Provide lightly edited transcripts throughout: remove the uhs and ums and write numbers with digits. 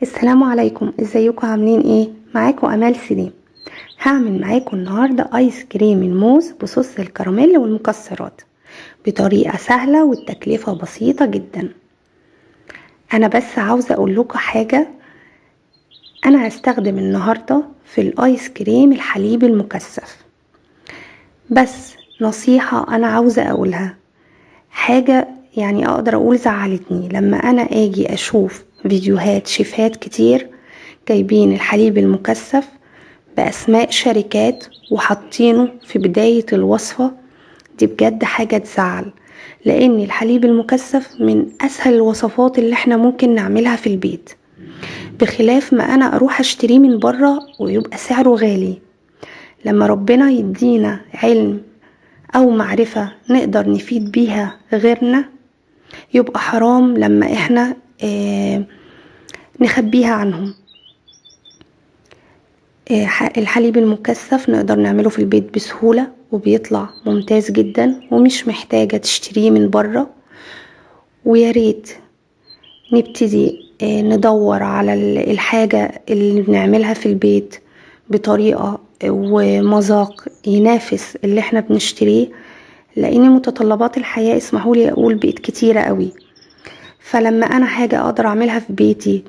السلام عليكم، ازيكم عاملين ايه؟ معاكم امال سليم. هعمل معاكم النهارده ايس كريم الموز بصوص الكراميل والمكسرات بطريقه سهله والتكلفه بسيطه جدا. انا بس عاوزه اقول لكم حاجه. انا هستخدم النهارده في الايس كريم الحليب المكثف. بس نصيحه انا عاوزه اقولها، حاجه يعني اقدر اقول زعلتني لما انا اجي اشوف فيديوهات شيفات كتير جايبين الحليب المكثف بأسماء شركات وحاطينه في بداية الوصفة. دي بجد حاجة تزعل، لأن الحليب المكثف من أسهل الوصفات اللي احنا ممكن نعملها في البيت، بخلاف ما أنا أروح أشتريه من بره ويبقى سعره غالي. لما ربنا يدينا علم أو معرفة نقدر نفيد بيها غيرنا، يبقى حرام لما احنا نخبيها عنهم. الحليب المكثف نقدر نعمله في البيت بسهولة وبيطلع ممتاز جدا ومش محتاجة تشتريه من بره. وياريت نبتدي ندور على الحاجة اللي بنعملها في البيت بطريقة ومذاق ينافس اللي احنا بنشتريه، لان متطلبات الحياة اسمحولي اقول بقت كتيرة قوي. فلما انا حاجة اقدر اعملها في بيتي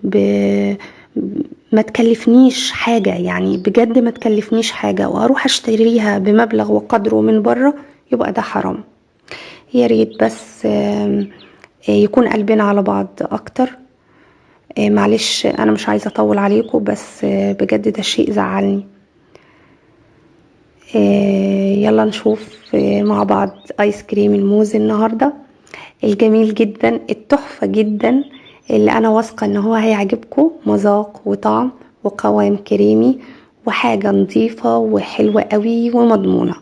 ما تكلفنيش حاجة، يعني بجد ما تكلفنيش حاجة، واروح اشتريها بمبلغ وقدره من بره، يبقى ده حرام. يا ريت بس يكون قلبنا على بعض اكتر. معلش انا مش عايزة اطول عليكم، بس بجد ده شيء زعلني. يلا نشوف مع بعض ايس كريم الموز النهاردة الجميل جدا التحفة جدا، اللي انا واثقة ان هو هيعجبكم مذاق وطعم وقوام كريمي وحاجة نظيفة وحلوة قوي ومضمونة.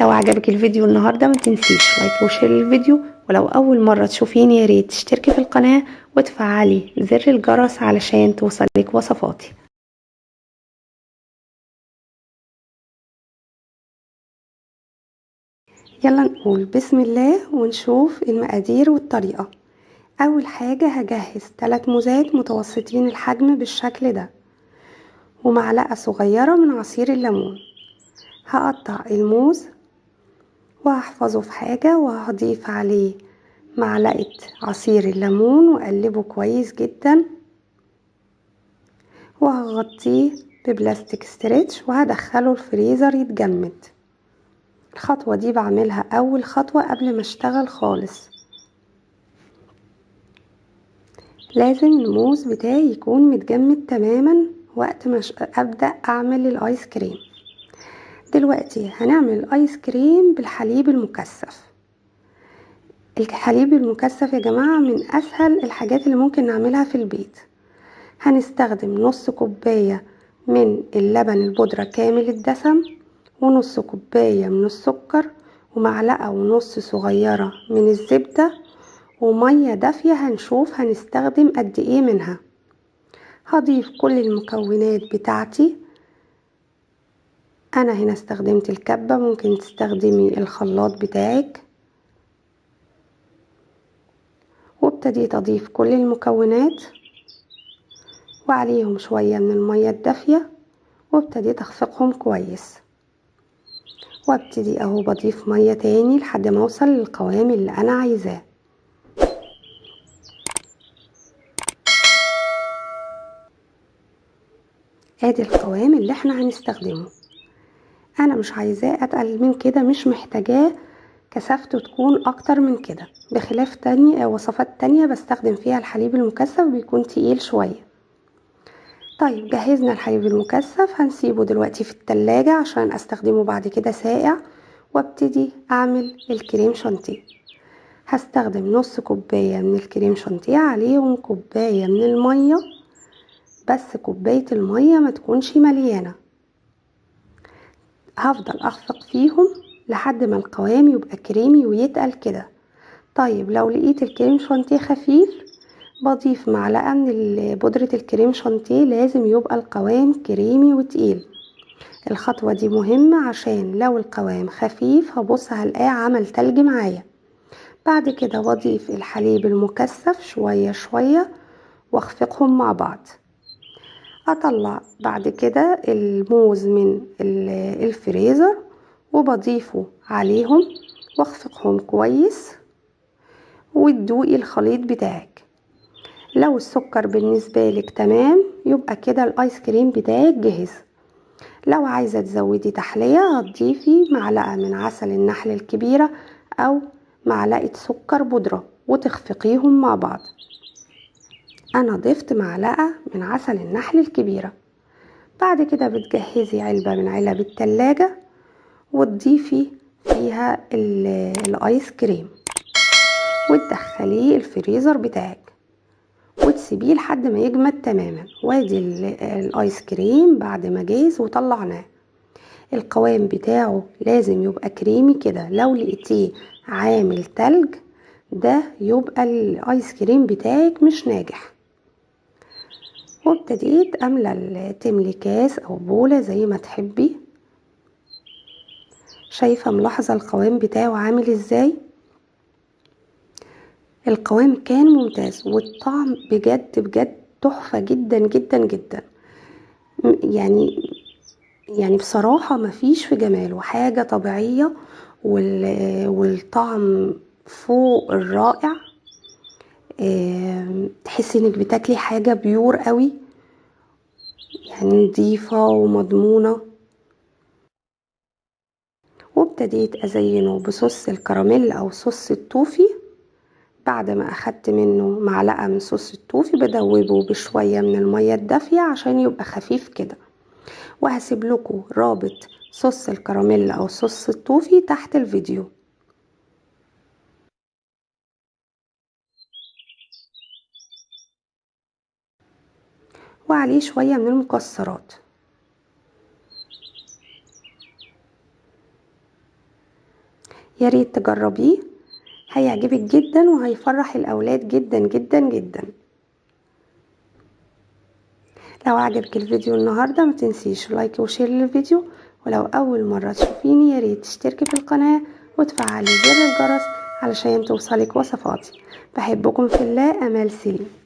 لو عجبك الفيديو النهاردة ما تنسيش لايك وشير الفيديو، ولو اول مرة تشوفيني يا ريت تشتركي في القناة وتفعلي زر الجرس علشان توصلك وصفاتي. يلا نقول بسم الله ونشوف المقادير والطريقة. اول حاجة هجهز 3 موزات متوسطين الحجم بالشكل ده، ومعلقة صغيرة من عصير الليمون. هقطع الموز وهحفظه في حاجة وهضيف عليه معلقة عصير الليمون واقلبه كويس جدا، وهغطيه ببلاستيك ستريتش وهدخله الفريزر يتجمد. الخطوة دي بعملها اول خطوة قبل ما اشتغل خالص. لازم الموز بتاعي يكون متجمد تماما وقت ما ابدأ اعمل الايس كريم. دلوقتي هنعمل ايس كريم بالحليب المكثف. الحليب المكثف يا جماعة من اسهل الحاجات اللي ممكن نعملها في البيت. هنستخدم نص كوباية من اللبن البودرة كامل الدسم، ونص كوباية من السكر، ومعلقة ونص صغيرة من الزبدة، ومية دافية هنشوف هنستخدم قد ايه منها. هضيف كل المكونات بتاعتي. انا هنا استخدمت الكبة، ممكن تستخدمي الخلاط بتاعك. وابتديت اضيف كل المكونات وعليهم شوية من المية الدافية، وابتديت اخفقهم كويس، وابتدي اهو بضيف مية تاني لحد ما اوصل للقوام اللي انا عايزاه. ادي القوام اللي احنا هنستخدمه. انا مش عايزاه اتقل من كده، مش محتاجاه كثافته تكون اكتر من كده، بخلاف تانية وصفات تانية بستخدم فيها الحليب المكثف بيكون تقيل شوية. طيب جهزنا الحليب المكثف، هنسيبه دلوقتي في التلاجة عشان استخدمه بعد كده ساقع، وابتدي اعمل الكريم شانتيه. هستخدم نص كوباية من الكريم شانتيه عليهم كوباية من المية، بس كوباية المية ما تكونش مليانة. هفضل اخفق فيهم لحد ما القوام يبقى كريمي ويتقل كده. طيب لو لقيت الكريم شانتيه خفيف بضيف معلقة من بودرة الكريم شانتيه، لازم يبقى القوام كريمي وتقيل. الخطوة دي مهمة عشان لو القوام خفيف هبص هلاقيه عمل تلج معايا. بعد كده بضيف الحليب المكثف شوية شوية، واخفقهم مع بعض. اطلع بعد كده الموز من الفريزر وبضيفه عليهم واخفقهم كويس وتدوقي الخليط بتاعك. لو السكر بالنسبة لك تمام يبقى كده الايس كريم بتاعك جهز. لو عايزة تزودي تحلية هتضيفي معلقة من عسل النحل الكبيرة او معلقة سكر بودرة وتخفقيهم مع بعض. انا ضفت معلقة من عسل النحل الكبيرة. بعد كده بتجهزي علبة من علب التلاجة وتضيفي فيها الايس كريم وتدخليه الفريزر بتاعك وتسيبيه لحد ما يجمد تماما. وادي الايس كريم بعد ما جاهز وطلعناه. القوام بتاعه لازم يبقى كريمي كده. لو لقيتيه عامل تلج ده يبقى الايس كريم بتاعك مش ناجح. وابتديت تملي كاس او بولة زي ما تحبي. شايفة ملاحظة القوام بتاعه عامل ازاي؟ القوام كان ممتاز والطعم بجد بجد تحفة جدا جدا جدا. يعني بصراحة مفيش في جماله حاجة طبيعية والطعم فوق الرائع. تحسي انك بتاكلي حاجة بيور قوي يعني نضيفة ومضمونة. وابتديت ازينه بصوص الكراميل او صوص التوفي. بعد ما اخدت منه معلقة من صوص التوفي بدوبه بشوية من المية الدافية عشان يبقى خفيف كده. وهسيب لكم رابط صوص الكراميل او صوص التوفي تحت الفيديو. وعليه شوية من المكسرات. يا ريت تجربيه هيعجبك جدا وهيفرح الاولاد جدا جدا جدا. لو عجبك الفيديو النهارده ما تنسيش لايك وشير للفيديو. ولو اول مره تشوفيني يا ريت تشتركي في القناه وتفعلي زر الجرس علشان توصلك وصفاتي. بحبكم في الله. امال سليم.